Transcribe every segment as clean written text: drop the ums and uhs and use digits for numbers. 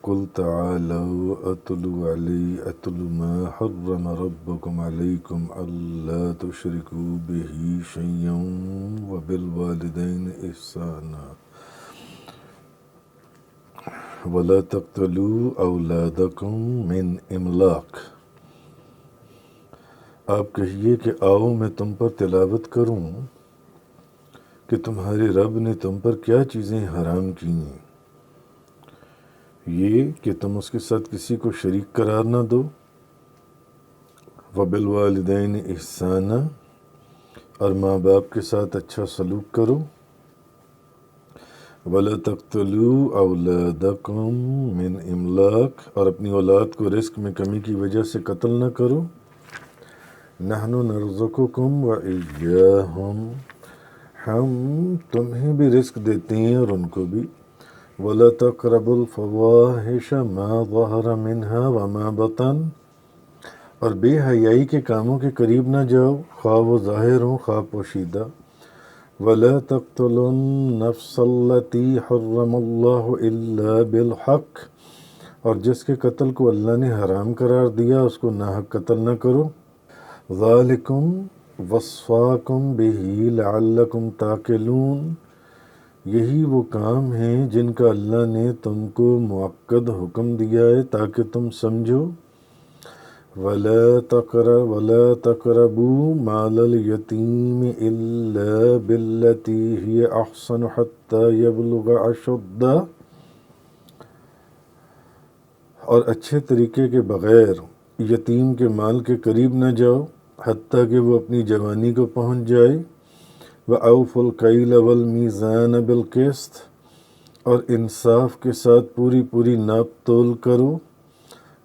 قل تعالوا أتل ما حرم ربكم عليكم ألا تشركوا به شيئا وبالوالدين إحسانا ولا تقتلوا أولادكم من إملاق۔ آپ کہیے کہ آؤ میں تم پر تلاوت کروں کہ تمہارے رب نے تم پر کیا چیزیں حرام کی ہیں، یہ کہ تم اس کے ساتھ کسی کو شریک قرار نہ دو، وبالوالدین احسانا، اور ماں باپ کے ساتھ اچھا سلوک کرو، ولا تقتلوا اولادکم من املاق، اور اپنی اولاد کو رزق میں کمی کی وجہ سے قتل نہ کرو، نحن نرزقکم وإیاہم، ہم تمہیں بھی رزق دیتے ہیں اور ان کو بھی، ولا تقربوا الفواحش ما ظہر منها وما بطن، اور بے حیائی کے کاموں کے قریب نہ جاؤ، خواہ وہ ظاہر ہوں خواہ پوشیدہ، ولا تقتلوا النفس التي حرم اللہ الا بالحق، اور جس کے قتل کو اللہ نے حرام قرار دیا اس کو ناحق قتل نہ کرو، ذالکم وصاکم بہ لعلکم تعقلون، یہی وہ کام ہیں جن کا اللہ نے تم کو مؤکد حکم دیا ہے تاکہ تم سمجھو، ولا تقربوا مال الیتیم الا بالتی ہی احسن حتی یبلغ اشدہ، اور اچھے طریقے کے بغیر یتیم کے مال کے قریب نہ جاؤ حتیٰ کہ وہ اپنی جوانی کو پہنچ جائے، وَأَوْفُوا الْكَيْلَ وَالْمِيزَانَ بِالْقِسْطِ، اور انصاف کے ساتھ پوری پوری ناپ تول کرو،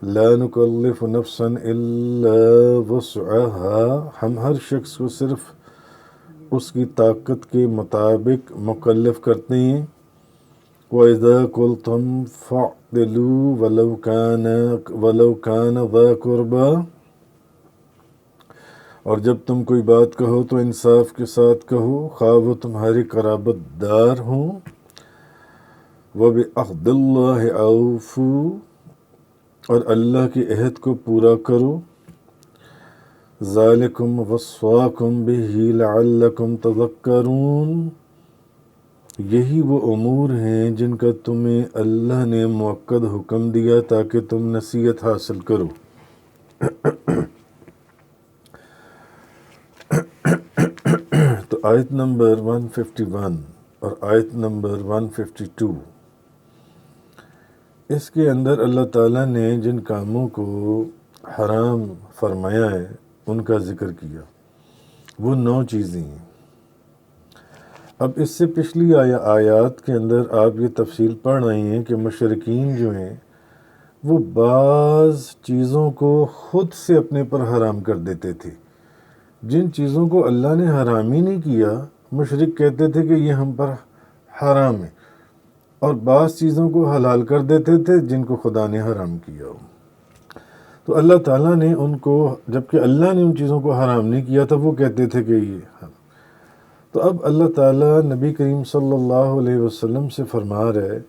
لا نکلف نفسا الا وسعها، ہم ہر شخص کو صرف اس کی طاقت کے مطابق مکلف کرتے ہیں، وَإِذَا قُلْتُمْ فَاعْدِلُوا وَلَوْ كَانَ ذَا قُرْبَىٰ، اور جب تم کوئی بات کہو تو انصاف کے ساتھ کہو خواہ وہ تمہارے قرابت دار ہوں، وَبِعَهْدِ اللَّهِ أَوْفُوا، اور اللہ کے عہد کو پورا کرو، ذَلِكُمْ وَصَّاكُمْ بِهِ لَعَلَّكُمْ تَذَكَّرُونَ، یہی وہ امور ہیں جن کا تمہیں اللہ نے مؤکد حکم دیا تاکہ تم نصیحت حاصل کرو۔ تو آیت نمبر 151 اور آیت نمبر 152، اس کے اندر اللہ تعالیٰ نے جن کاموں کو حرام فرمایا ہے ان کا ذکر کیا، وہ 9 چیزیں ہیں۔ اب اس سے پچھلی آیات کے اندر آپ یہ تفصیل پڑھ رہے ہیں کہ مشرکین جو ہیں وہ بعض چیزوں کو خود سے اپنے پر حرام کر دیتے تھے، جن چیزوں کو اللہ نے حرام ہی نہیں کیا مشرک کہتے تھے کہ یہ ہم پر حرام ہے، اور بعض چیزوں کو حلال کر دیتے تھے جن کو خدا نے حرام کیا ہو۔ تو اللہ تعالیٰ نے ان کو، جبکہ اللہ نے ان چیزوں کو حرام نہیں کیا تھا، وہ کہتے تھے کہ یہ حرام۔ تو اب اللہ تعالیٰ نبی کریم صلی اللہ علیہ وسلم سے فرما رہے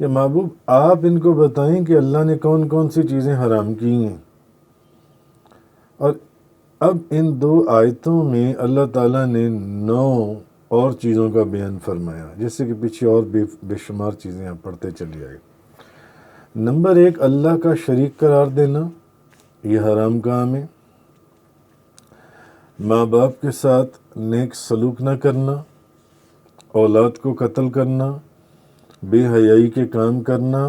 کہ محبوب آپ ان کو بتائیں کہ اللہ نے کون کون سی چیزیں حرام کی ہیں، اور اب ان 2 آیتوں میں اللہ تعالیٰ نے 9 اور چیزوں کا بیان فرمایا، جس سے کہ پیچھے اور بے شمار چیزیں آپ پڑھتے چلی آئے۔ نمبر 1، اللہ کا شریک قرار دینا، یہ حرام کام ہے۔ ماں باپ کے ساتھ نیک سلوک نہ کرنا، اولاد کو قتل کرنا، بے حیائی کے کام کرنا،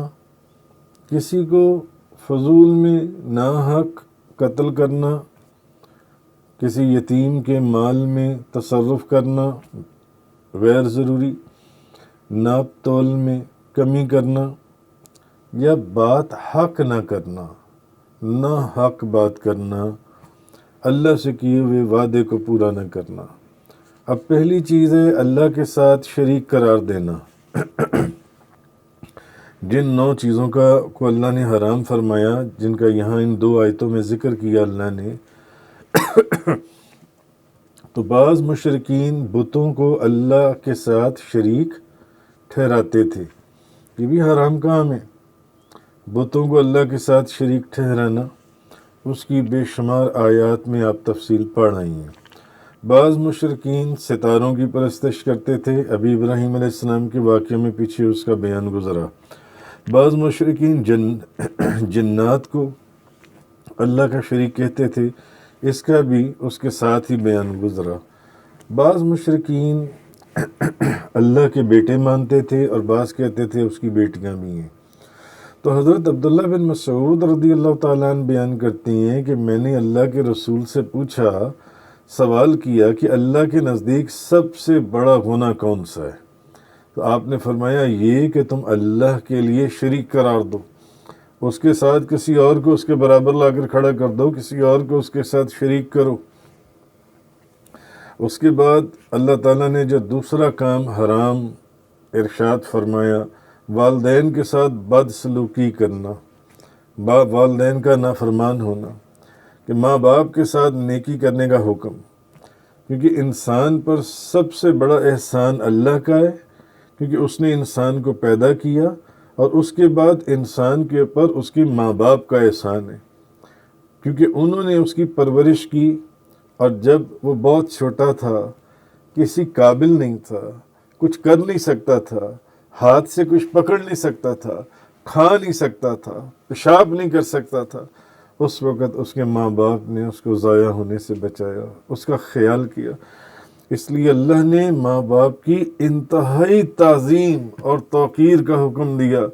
کسی کو فضول میں ناحق قتل کرنا، کسی یتیم کے مال میں تصرف کرنا غیر ضروری، ناپ تول میں کمی کرنا، یا بات حق نہ کرنا، نہ حق بات کرنا، اللہ سے کیے ہوئے وعدے کو پورا نہ کرنا۔ اب پہلی چیز ہے اللہ کے ساتھ شریک قرار دینا۔ جن 9 چیزوں کو اللہ نے حرام فرمایا، جن کا یہاں ان 2 آیتوں میں ذکر کیا اللہ نے، تو بعض مشرکین بتوں کو اللہ کے ساتھ شریک ٹھہراتے تھے، یہ بھی حرام کام ہے۔ بتوں کو اللہ کے ساتھ شریک ٹھہرانا، اس کی بے شمار آیات میں آپ تفصیل پڑھ رہی ہیں۔ بعض مشرکین ستاروں کی پرستش کرتے تھے، ابھی ابراہیم علیہ السلام کے واقعے میں پیچھے اس کا بیان گزرا۔ بعض مشرکین جنات کو اللہ کا شریک کہتے تھے، اس کا بھی اس کے ساتھ ہی بیان گزرا۔ بعض مشرکین اللہ کے بیٹے مانتے تھے اور بعض کہتے تھے اس کی بیٹیاں بھی ہیں۔ تو حضرت عبداللہ بن مسعود رضی اللہ تعالیٰ عنہ بیان کرتی ہیں کہ میں نے اللہ کے رسول سے پوچھا، سوال کیا کہ اللہ کے نزدیک سب سے بڑا گناہ کون سا ہے؟ تو آپ نے فرمایا یہ کہ تم اللہ کے لیے شریک قرار دو، اس کے ساتھ کسی اور کو اس کے برابر لا کر کھڑا کر دو، کسی اور کو اس کے ساتھ شریک کرو۔ اس کے بعد اللہ تعالیٰ نے جو دوسرا کام حرام ارشاد فرمایا، والدین کے ساتھ بد سلوکی کرنا، والدین کا نافرمان ہونا، کہ ماں باپ کے ساتھ نیکی کرنے کا حکم، کیونکہ انسان پر سب سے بڑا احسان اللہ کا ہے، کیونکہ اس نے انسان کو پیدا کیا، اور اس کے بعد انسان کے اوپر اس کے ماں باپ کا احسان ہے، کیونکہ انہوں نے اس کی پرورش کی، اور جب وہ بہت چھوٹا تھا، کسی قابل نہیں تھا، کچھ کر نہیں سکتا تھا، ہاتھ سے کچھ پکڑ نہیں سکتا تھا، کھا نہیں سکتا تھا، پیشاب نہیں کر سکتا تھا، اس وقت اس کے ماں باپ نے اس کو ضائع ہونے سے بچایا، اس کا خیال کیا۔ اس لیے اللہ نے ماں باپ کی انتہائی تعظیم اور توقیر کا حکم دیا،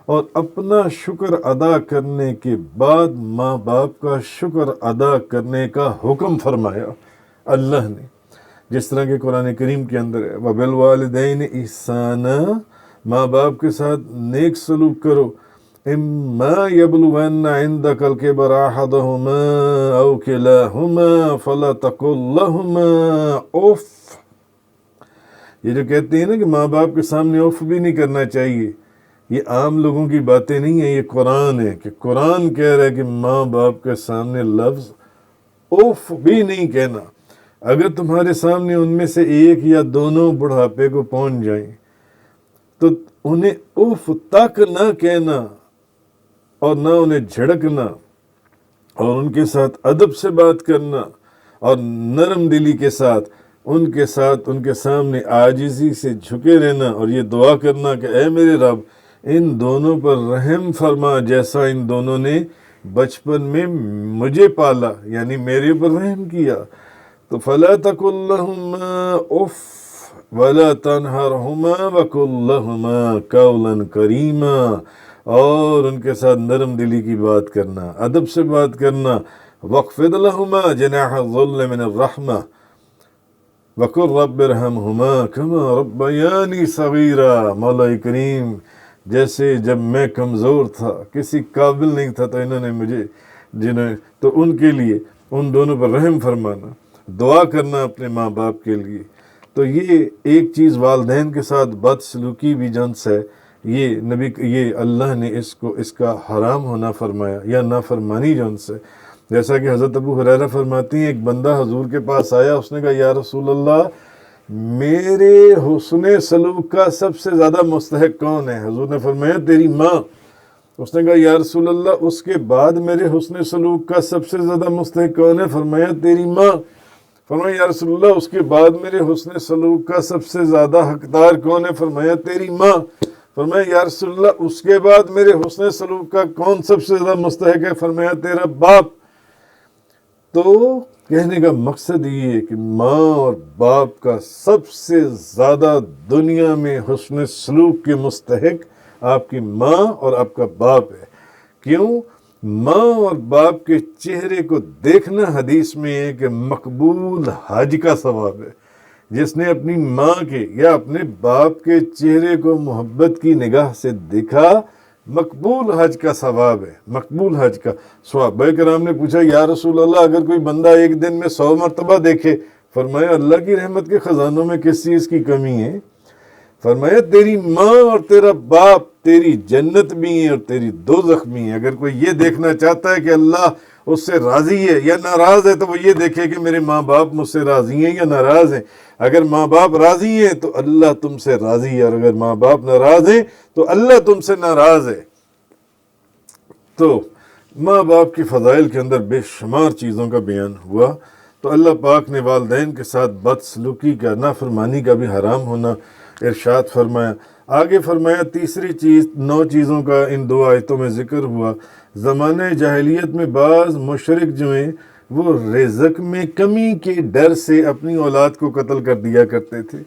اور اپنا شکر ادا کرنے کے بعد ماں باپ کا شکر ادا کرنے کا حکم فرمایا اللہ نے، جس طرح کہ قرآن کریم کے اندر ہے وَبِالْوَالِدَيْنِ إِحْسَانًا، ماں باپ کے ساتھ نیک سلوک کرو، إِمَّا يَبْلُغَنَّ عِندَكَ الْكِبَرَ أَحَدُهُمَا أَوْ كِلَاهُمَا فَلَا تَقُل لَّهُمَا أُفٍّ۔ یہ جو کہتے ہیں نا کہ ماں باپ کے سامنے اف بھی نہیں کرنا چاہیے، یہ عام لوگوں کی باتیں نہیں ہیں، یہ قرآن ہے، کہ قرآن کہہ رہا ہے کہ ماں باپ کے سامنے لفظ اف بھی نہیں کہنا۔ اگر تمہارے سامنے ان میں سے ایک یا دونوں بڑھاپے کو پہنچ جائیں تو انہیں اف تک نہ کہنا، اور نہ انہیں جھڑکنا، اور ان کے ساتھ ادب سے بات کرنا، اور نرم دلی کے ساتھ ان کے سامنے عاجزی سے جھکے رہنا، اور یہ دعا کرنا کہ اے میرے رب ان دونوں پر رحم فرما، جیسا ان دونوں نے بچپن میں مجھے پالا، یعنی میرے اوپر رحم کیا۔ تو فَلَا تَقُل لَّهُمَا أُفٍّ وَلَا تَنْهَرْهُمَا وَقُل لَّهُمَا قَوْلًا كَرِيمًا، اور ان کے ساتھ نرم دلی کی بات کرنا، ادب سے بات کرنا۔ وَاخْفِضْ لَهُمَا جَنَاحَ الذُّلِّ مِنَ الرَّحْمَةِ وَقُل رَّبِّ ارْحَمْهُمَا كَمَا رَبَّيَانِي صَغِيرًا۔ مولا کریم، جیسے جب میں کمزور تھا، کسی قابل نہیں تھا، تو انہوں نے مجھے تو ان کے لیے ان دونوں پر رحم فرمانا، دعا کرنا اپنے ماں باپ کے لیے۔ تو یہ ایک چیز والدین کے ساتھ بد سلوکی بھی جنس ہے، یہ اللہ نے اس کا حرام ہونا فرمایا، یا نافرمانی جنس ہے۔ جیسا کہ حضرت ابو ہریرہ فرماتی ہیں، ایک بندہ حضور کے پاس آیا، اس نے کہا یا رسول اللہ میرے حسن سلوک کا سب سے زیادہ مستحق کون ہے؟ حضور نے فرمایا تیری ماں۔ اس نے کہا یا رسول اللہ اس کے بعد میرے حسن سلوک کا سب سے زیادہ مستحق کون ہے؟ فرمایا تیری ماں۔ فرمایا یا رسول اللہ اس کے بعد میرے حسن سلوک کا سب سے زیادہ حقدار کون ہے؟ فرمایا تیری ماں۔ فرمایا یا رسول اللہ اس کے بعد میرے حسن سلوک کا کون سب سے زیادہ مستحق ہے؟ فرمایا تیرا باپ۔ تو کہنے کا مقصد یہ ہے کہ ماں اور باپ کا سب سے زیادہ دنیا میں حسن سلوک کے مستحق آپ کی ماں اور آپ کا باپ ہے۔ کیوں؟ ماں اور باپ کے چہرے کو دیکھنا حدیث میں ہے کہ مقبول حج کا ثواب ہے۔ جس نے اپنی ماں کے یا اپنے باپ کے چہرے کو محبت کی نگاہ سے دیکھا، مقبول حج کا ثواب ہے، مقبول حج کا صحابہ کرام نے پوچھا یا رسول اللہ اگر کوئی بندہ ایک دن میں 100 مرتبہ دیکھے، فرمایا اللہ کی رحمت کے خزانوں میں کس چیز کی کمی ہے؟ فرمایا تیری ماں اور تیرا باپ تیری جنت بھی ہیں اور تیری دوزخ بھی ہیں۔ اگر کوئی یہ دیکھنا چاہتا ہے کہ اللہ اس سے راضی ہے یا ناراض ہے تو وہ یہ دیکھے کہ میرے ماں باپ مجھ سے راضی ہیں یا ناراض ہیں۔ اگر ماں باپ راضی ہیں تو اللہ تم سے راضی ہے، اور اگر ماں باپ ناراض ہیں تو اللہ تم سے ناراض ہے۔ تو ماں باپ کی فضائل کے اندر بے شمار چیزوں کا بیان ہوا، تو اللہ پاک نے والدین کے ساتھ بدسلوکی کا، نافرمانی کا بھی حرام ہونا ارشاد فرمایا۔ آگے فرمایا تیسری چیز، 9 چیزوں کا ان 2 آیتوں میں ذکر ہوا۔ زمانہ جاہلیت میں بعض مشرک جو ہیں وہ رزق میں کمی کے ڈر سے اپنی اولاد کو قتل کر دیا کرتے تھے،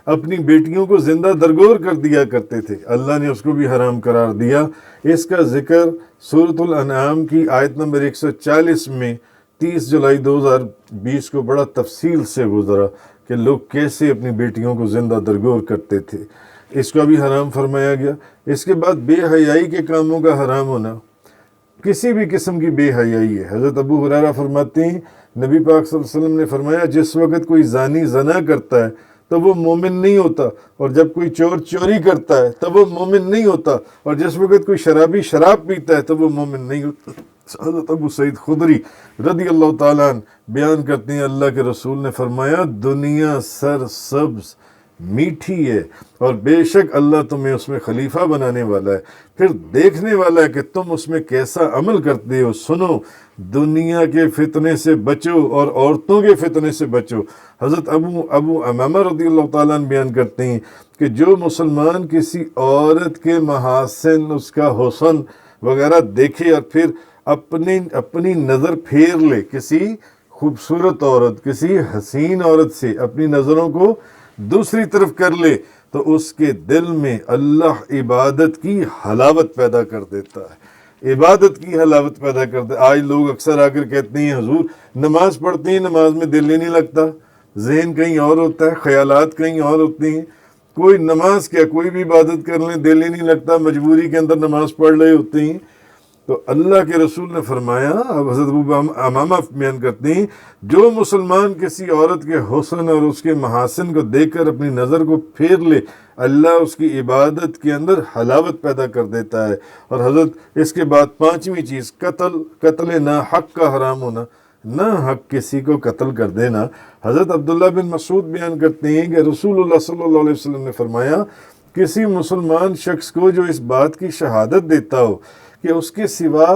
اپنی بیٹیوں کو زندہ درگور کر دیا کرتے تھے، اللہ نے اس کو بھی حرام قرار دیا۔ اس کا ذکر سورۃ الانعام کی آیت نمبر 140 میں 30 جولائی 2020 کو بڑا تفصیل سے گزرا کہ لوگ کیسے اپنی بیٹیوں کو زندہ درگور کرتے تھے، اس کا بھی حرام فرمایا گیا۔ اس کے بعد بے حیائی کے کاموں کا حرام ہونا، کسی بھی قسم کی بے حیائی ہے۔ حضرت ابو ہریرہ فرماتے ہیں نبی پاک صلی اللہ علیہ وسلم نے فرمایا جس وقت کوئی زانی زنا کرتا ہے تو وہ مومن نہیں ہوتا، اور جب کوئی چور چوری کرتا ہے تو وہ مومن نہیں ہوتا، اور جس وقت کوئی شرابی شراب پیتا ہے تو وہ مومن نہیں ہوتا۔ حضرت ابو سعید خدری رضی اللہ تعالیٰ عنہ بیان کرتے ہیں اللہ کے رسول نے فرمایا دنیا سرسبز میٹھی ہے، اور بے شک اللہ تمہیں اس میں خلیفہ بنانے والا ہے، پھر دیکھنے والا ہے کہ تم اس میں کیسا عمل کرتے ہو۔ سنو، دنیا کے فتنے سے بچو اور عورتوں کے فتنے سے بچو۔ حضرت ابو امامہ رضی اللہ تعالیٰ عنہ بیان کرتے ہیں کہ جو مسلمان کسی عورت کے محاسن، اس کا حسن وغیرہ دیکھے اور پھر اپنی نظر پھیر لے کسی خوبصورت عورت، کسی حسین عورت سے اپنی نظروں کو دوسری طرف کر لے، تو اس کے دل میں اللہ عبادت کی حلاوت پیدا کر دیتا ہے، عبادت کی حلاوت پیدا کر دیتا ہے۔ آج لوگ اکثر آ کر کہتے ہیں حضور نماز پڑھتے ہیں، نماز میں دل ہی نہیں لگتا، ذہن کہیں اور ہوتا ہے، خیالات کہیں اور ہوتے ہیں۔ کوئی نماز کیا، کوئی بھی عبادت کر لیں دل ہی نہیں لگتا، مجبوری کے اندر نماز پڑھ رہے ہوتے ہیں۔ تو اللہ کے رسول نے فرمایا، اب حضرت ابو امامہ بیان کرتے ہیں جو مسلمان کسی عورت کے حسن اور اس کے محاسن کو دیکھ کر اپنی نظر کو پھیر لے، اللہ اس کی عبادت کے اندر حلاوت پیدا کر دیتا ہے۔ اور حضرت اس کے بعد 5ویں چیز قتل نا حق کا حرام ہونا، نہ حق کسی کو قتل کر دینا۔ حضرت عبداللہ بن مسعود بیان کرتے ہیں کہ رسول اللہ صلی اللہ علیہ وسلم نے فرمایا کسی مسلمان شخص کو جو اس بات کی شہادت دیتا ہو کہ اس کے سوا،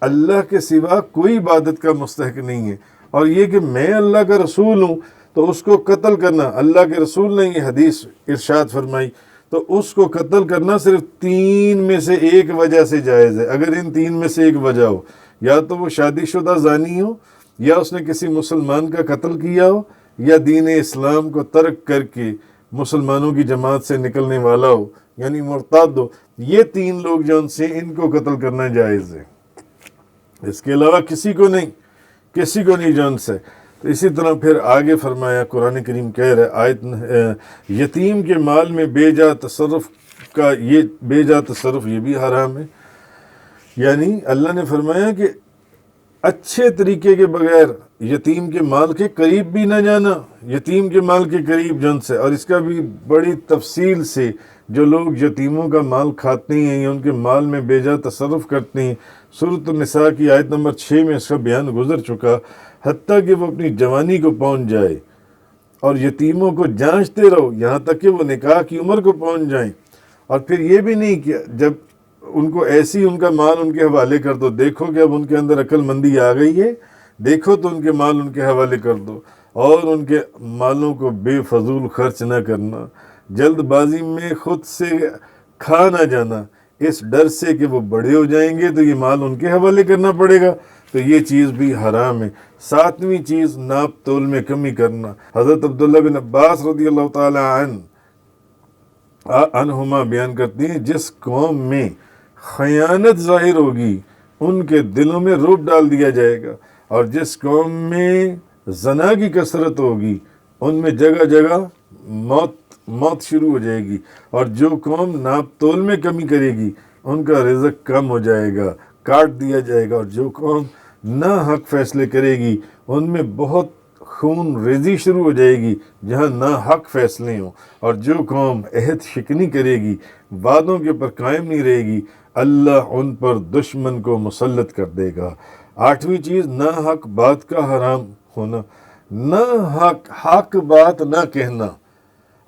اللہ کے سوا کوئی عبادت کا مستحق نہیں ہے، اور یہ کہ میں اللہ کا رسول ہوں، تو اس کو قتل کرنا، اللہ کے رسول نے یہ حدیث ارشاد فرمائی، تو اس کو قتل کرنا صرف 3 میں سے ایک وجہ سے جائز ہے۔ اگر ان 3 میں سے ایک وجہ ہو، یا تو وہ شادی شدہ زانی ہو، یا اس نے کسی مسلمان کا قتل کیا ہو، یا دین اسلام کو ترک کر کے مسلمانوں کی جماعت سے نکلنے والا ہو، یعنی مرتد ہو، یہ 3 لوگ جو ان سے ان کو قتل کرنا جائز ہے، اس کے علاوہ کسی کو نہیں جان سے۔ تو اسی طرح پھر آگے فرمایا قرآن کریم کہہ رہا ہے آیت یتیم کے مال میں بے جا تصرف کا، یہ بے جا تصرف یہ بھی حرام ہے، یعنی اللہ نے فرمایا کہ اچھے طریقے کے بغیر یتیم کے مال کے قریب بھی نہ جانا، یتیم کے مال کے قریب جن سے، اور اس کا بھی بڑی تفصیل سے جو لوگ یتیموں کا مال کھاتے ہیں یا ان کے مال میں بے جا تصرف کرتے ہیں، سورۃ النساء کی آیت نمبر 6 میں اس کا بیان گزر چکا، حتیٰ کہ وہ اپنی جوانی کو پہنچ جائے، اور یتیموں کو جانچتے رہو یہاں تک کہ وہ نکاح کی عمر کو پہنچ جائیں، اور پھر یہ بھی نہیں کہ جب ان کو ایسی ان کا مال ان کے حوالے کر دو، دیکھو کہ اب ان کے اندر عقل مندی آ گئی ہے، دیکھو تو ان کے مال ان کے حوالے کر دو، اور ان کے مالوں کو بے فضول خرچ نہ کرنا، جلد بازی میں خود سے کھا نہ جانا، اس ڈر سے کہ وہ بڑے ہو جائیں گے تو یہ مال ان کے حوالے کرنا پڑے گا، تو یہ چیز بھی حرام ہے۔ 7ویں چیز ناپ تول میں کمی کرنا۔ حضرت عبداللہ بن عباس رضی اللہ تعالی عنہما بیان کرتے ہیں جس قوم میں خیانت ظاہر ہوگی ان کے دلوں میں رعب ڈال دیا جائے گا، اور جس قوم میں زنا کی کثرت ہوگی ان میں جگہ جگہ موت شروع ہو جائے گی، اور جو قوم ناپ تول میں کمی کرے گی ان کا رزق کم ہو جائے گا، کاٹ دیا جائے گا، اور جو قوم نہ حق فیصلے کرے گی ان میں بہت خون ریزی شروع ہو جائے گی جہاں نہ حق فیصلے ہوں، اور جو قوم عہد شکنی کرے گی، وعدوں کے پر قائم نہیں رہے گی، اللہ ان پر دشمن کو مسلط کر دے گا۔ 8ویں چیز نہ حق بات کا حرام ہونا، نہ حق بات نہ کہنا،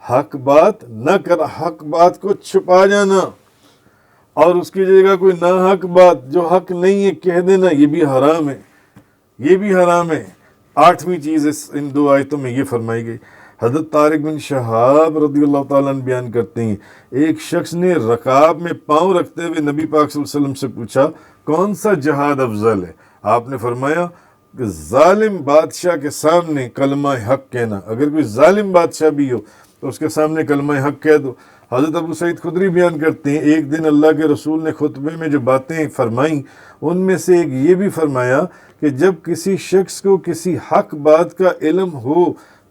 حق بات نہ کر، حق بات کو چھپا جانا، اور اس کی جگہ کوئی ناحق بات جو حق نہیں ہے کہہ دینا، یہ بھی حرام ہے، یہ بھی حرام ہے۔ 8ویں چیز ان 2 آیتوں میں یہ فرمائی گئی۔ حضرت طارق بن شہاب رضی اللہ تعالیٰ عنہ بیان کرتے ہیں، ایک شخص نے رکاب میں پاؤں رکھتے ہوئے نبی پاک صلی اللہ علیہ وسلم سے پوچھا کون سا جہاد افضل ہے؟ آپ نے فرمایا کہ ظالم بادشاہ کے سامنے کلمہ حق کہنا، اگر کوئی ظالم بادشاہ بھی ہو تو اس کے سامنے کلمہ حق کہہ دو۔ حضرت ابو سعید خدری بیان کرتے ہیں، ایک دن اللہ کے رسول نے خطبے میں جو باتیں فرمائیں ان میں سے ایک یہ بھی فرمایا کہ جب کسی شخص کو کسی حق بات کا علم ہو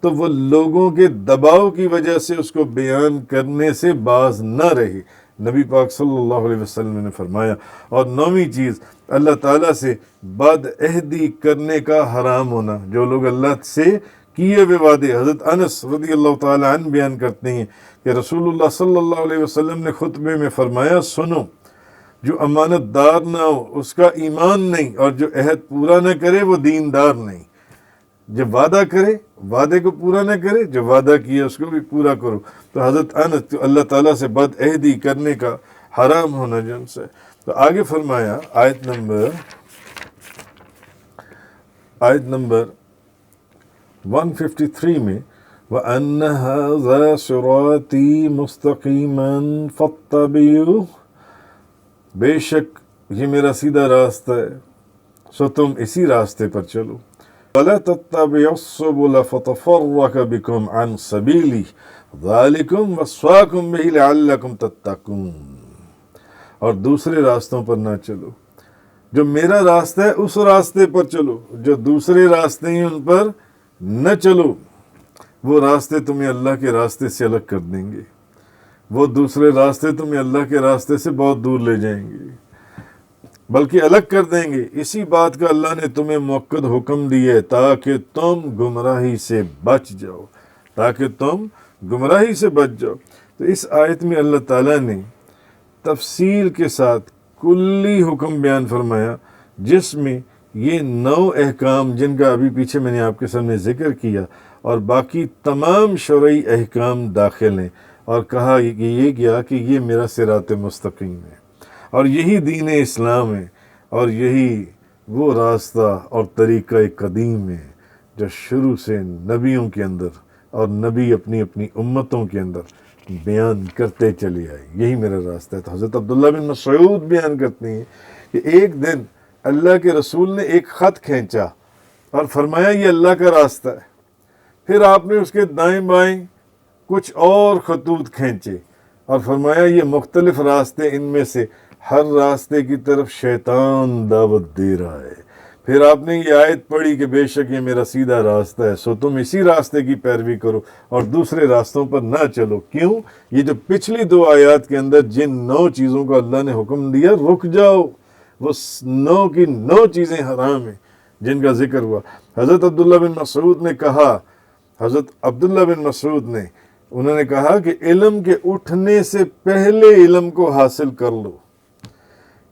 تو وہ لوگوں کے دباؤ کی وجہ سے اس کو بیان کرنے سے باز نہ رہے، نبی پاک صلی اللہ علیہ وسلم نے فرمایا۔ اور 9ویں چیز اللہ تعالیٰ سے بد عہدی کرنے کا حرام ہونا، جو لوگ اللہ سے کیے ہوئے وعدے، حضرت انس رضی اللہ تعالیٰ عنہ بیان کرتے ہیں کہ رسول اللہ صلی اللہ علیہ وسلم نے خطبے میں فرمایا، سنو، جو امانت دار نہ ہو اس کا ایمان نہیں، اور جو عہد پورا نہ کرے وہ دیندار نہیں۔ جب وعدہ کرے وعدے کو پورا نہ کرے، جو وعدہ کیا اس کو بھی پورا کرو۔ تو حضرت انس تو اللہ تعالیٰ سے بد عہدی کرنے کا حرام ہونا جن سے۔ تو آگے فرمایا آیت نمبر 153 میں، وَأَنَّ هَذَا صِرَاطِي مُسْتَقِيمًا فَاتَّبِعُوهُ، بے شک یہ میرا سیدھا راستہ ہے سو تم اسی راستے پر چلو۔ وَلَا تَتَّبِعُوا السُّبُلَ فَتَفَرَّقَ بِكُمْ عَنْ سَبِيلِهِ ذَلِكُمْ وَصَّاكُمْ بِهِ لَعَلَّكُمْ تَتَّقُونَ، اور دوسرے راستوں پر نہ چلو، جو میرا راستہ ہے اس راستے پر چلو، جو دوسرے راستے ہیں ان پر نہ چلو، وہ راستے تمہیں اللہ کے راستے سے الگ کر دیں گے، وہ دوسرے راستے تمہیں اللہ کے راستے سے بہت دور لے جائیں گے، بلکہ الگ کر دیں گے۔ اسی بات کا اللہ نے تمہیں موقت حکم دیا ہے تاکہ تم گمراہی سے بچ جاؤ، تو اس آیت میں اللہ تعالیٰ نے تفصیل کے ساتھ کلی حکم بیان فرمایا، جس میں یہ 9 احکام جن کا ابھی پیچھے میں نے آپ کے سامنے ذکر کیا اور باقی تمام شرعی احکام داخل ہیں، اور کہا کہ یہ میرا صراط مستقیم ہے، اور یہی دین اسلام ہے، اور یہی وہ راستہ اور طریقہ قدیم ہے جو شروع سے نبیوں کے اندر اور نبی اپنی امتوں کے اندر بیان کرتے چلے آئے، یہی میرا راستہ ہے۔ تو حضرت عبداللہ بن مسعود بیان کرتے ہیں کہ ایک دن اللہ کے رسول نے ایک خط کھینچا اور فرمایا یہ اللہ کا راستہ ہے، پھر آپ نے اس کے دائیں بائیں کچھ اور خطوط کھینچے اور فرمایا یہ مختلف راستے، ان میں سے ہر راستے کی طرف شیطان دعوت دے رہا ہے۔ پھر آپ نے یہ آیت پڑھی کہ بے شک یہ میرا سیدھا راستہ ہے سو تم اسی راستے کی پیروی کرو اور دوسرے راستوں پر نہ چلو۔ کیوں؟ یہ جو پچھلی 2 آیات کے اندر جن 9 چیزوں کا اللہ نے حکم دیا رک جاؤ، وہ 9 کی 9 چیزیں حرام ہیں جن کا ذکر ہوا۔ حضرت عبداللہ بن مسعود نے انہوں نے کہا کہ علم کے اٹھنے سے پہلے علم کو حاصل کر لو،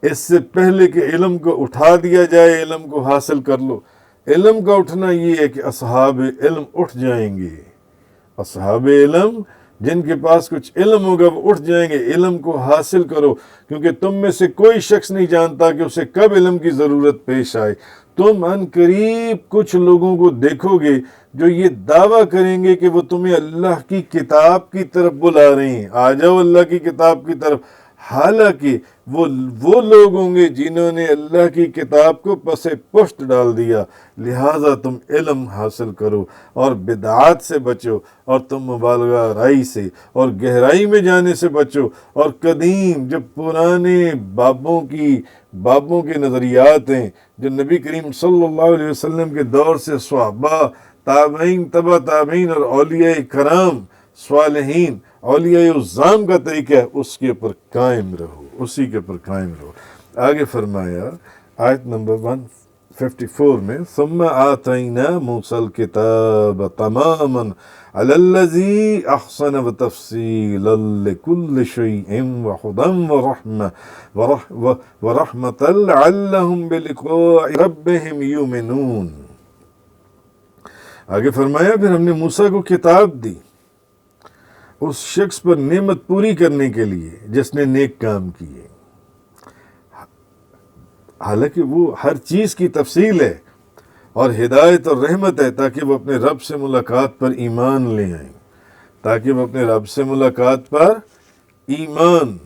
اس سے پہلے کہ علم کو اٹھا دیا جائے علم کو حاصل کر لو۔ علم کا اٹھنا یہ ہے کہ اصحاب علم اٹھ جائیں گے، اصحاب علم جن کے پاس کچھ علم ہوگا وہ اٹھ جائیں گے۔ علم کو حاصل کرو، کیونکہ تم میں سے کوئی شخص نہیں جانتا کہ اسے کب علم کی ضرورت پیش آئے۔ تم ان قریب کچھ لوگوں کو دیکھو گے جو یہ دعویٰ کریں گے کہ وہ تمہیں اللہ کی کتاب کی طرف بلا رہے ہیں، آ جاؤ اللہ کی کتاب کی طرف، حالانکہ وہ لوگ ہوں گے جنہوں نے اللہ کی کتاب کو پس پشت ڈال دیا۔ لہٰذا تم علم حاصل کرو اور بدعات سے بچو، اور تم مبالغہ رائی سے اور گہرائی میں جانے سے بچو، اور قدیم جو پرانے بابوں کے نظریات ہیں جو نبی کریم صلی اللہ علیہ وسلم کے دور سے صحابہ، تابعین، تبع تابعین اور اولیاء کرام، صالحین، اولیاء عظام کا طریقہ ہے، اس کے اوپر قائم رہو، اسی کے اوپر قائم رہو۔ آگے فرمایا آیت نمبر 154 میں، ثم آتینا موسیٰ الکتاب تماما علی الذی احسن وتفصیلا لکل شیء وہدی ورحمۃ لعلہم بلقاء ربہم یؤمنون۔ آگے فرمایا پھر ہم نے موسیٰ کو کتاب دی اس شخص پر نعمت پوری کرنے کے لیے جس نے نیک کام کیے، حالانکہ وہ ہر چیز کی تفصیل ہے اور ہدایت اور رحمت ہے، تاکہ وہ اپنے رب سے ملاقات پر ایمان لے آئیں، تاکہ وہ اپنے رب سے ملاقات پر ایمان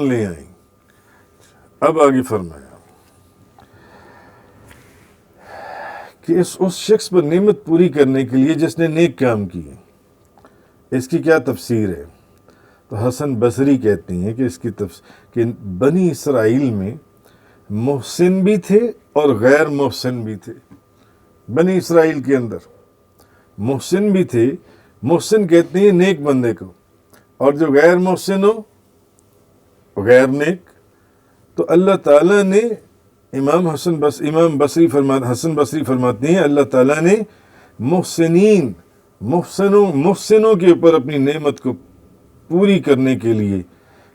لے آئیں۔ اب آگے فرمایا کہ اس شخص پر نعمت پوری کرنے کے لیے جس نے نیک کام کیے، اس کی کیا تفسیر ہے؟ تو حسن بصری کہتے ہیں کہ اس کی کہ بنی اسرائیل میں محسن بھی تھے اور غیر محسن بھی تھے۔ بنی اسرائیل کے اندر محسن بھی تھے، محسن کہتے ہیں نیک بندے کو، اور جو غیر محسن ہو غیر نیک۔ تو اللہ تعالیٰ نے حسن بصری فرماتے ہیں اللہ تعالیٰ نے محسنوں کے اوپر اپنی نعمت کو پوری کرنے کے لیے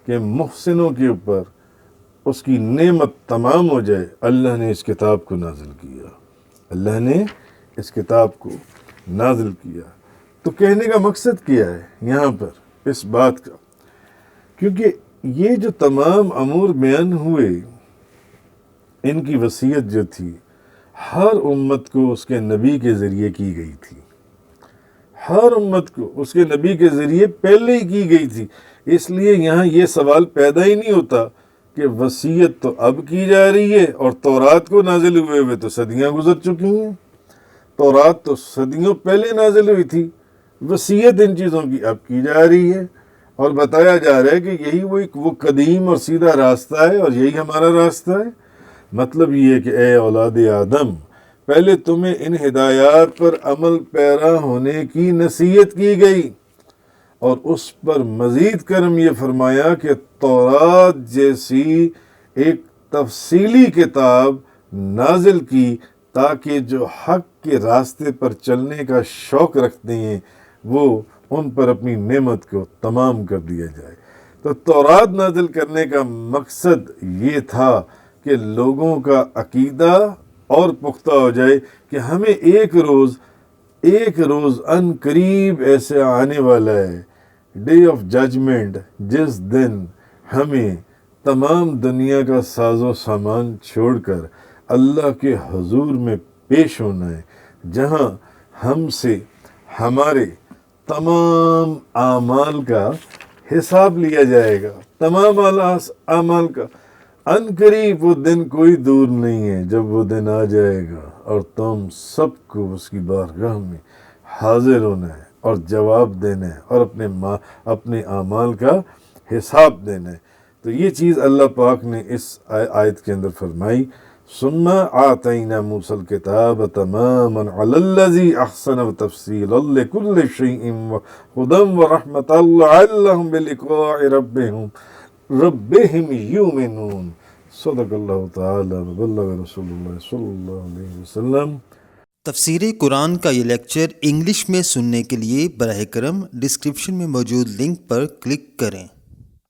کہ محسنوں کے اوپر اس کی نعمت تمام ہو جائے، اللہ نے اس کتاب کو نازل کیا۔ اللہ نے اس کتاب کو نازل کیا۔ تو کہنے کا مقصد کیا ہے یہاں پر اس بات کا؟ کیونکہ یہ جو تمام امور بیان ہوئے، ان کی وصیت جو تھی ہر امت کو اس کے نبی کے ذریعے کی گئی تھی، ہر امت کو اس کے نبی کے ذریعے پہلے ہی کی گئی تھی۔ اس لیے یہاں یہ سوال پیدا ہی نہیں ہوتا کہ وصیت تو اب کی جا رہی ہے، اور تورات کو نازل ہوئے تو صدیاں گزر چکی ہیں۔ تورات تو صدیوں پہلے نازل ہوئی تھی، وصیت ان چیزوں کی اب کی جا رہی ہے، اور بتایا جا رہا ہے کہ یہی وہ قدیم اور سیدھا راستہ ہے، اور یہی ہمارا راستہ ہے۔ مطلب یہ ہے کہ اے اولاد آدم، پہلے تمہیں ان ہدایات پر عمل پیرا ہونے کی نصیحت کی گئی، اور اس پر مزید کرم یہ فرمایا کہ تورات جیسی ایک تفصیلی کتاب نازل کی، تاکہ جو حق کے راستے پر چلنے کا شوق رکھتے ہیں وہ ان پر اپنی نعمت کو تمام کر دیا جائے۔ تو تورات نازل کرنے کا مقصد یہ تھا کہ لوگوں کا عقیدہ اور پختہ ہو جائے کہ ہمیں ایک روز ان قریب ایسے آنے والا ہے، ڈے آف ججمنٹ، جس دن ہمیں تمام دنیا کا ساز و سامان چھوڑ کر اللہ کے حضور میں پیش ہونا ہے، جہاں ہم سے ہمارے تمام اعمال کا حساب لیا جائے گا، تمام اعمال کا۔ ان قریب وہ دن کوئی دور نہیں ہے جب وہ دن آ جائے گا اور تم سب کو اس کی بارگاہ میں حاضر ہونا ہے اور جواب دینا ہے اور اپنے اعمال کا حساب دینا ہے۔ تو یہ چیز اللہ پاک نے اس آیت کے اندر فرمائی، ثم آتینا موسیٰ الکتاب تماما علی الذی احسن وتفصیلا لکل شیء وہدی ورحمۃ لعلہم بلقاء ربہم یؤمنون۔ صدق اللہ تعالی وبلغ رسول اللہ صلی اللہ علیہ وسلم۔ تفسیر قرآن کا یہ لیکچر انگلش میں سننے کے لیے براہ کرم ڈسکرپشن میں موجود لنک پر کلک کریں۔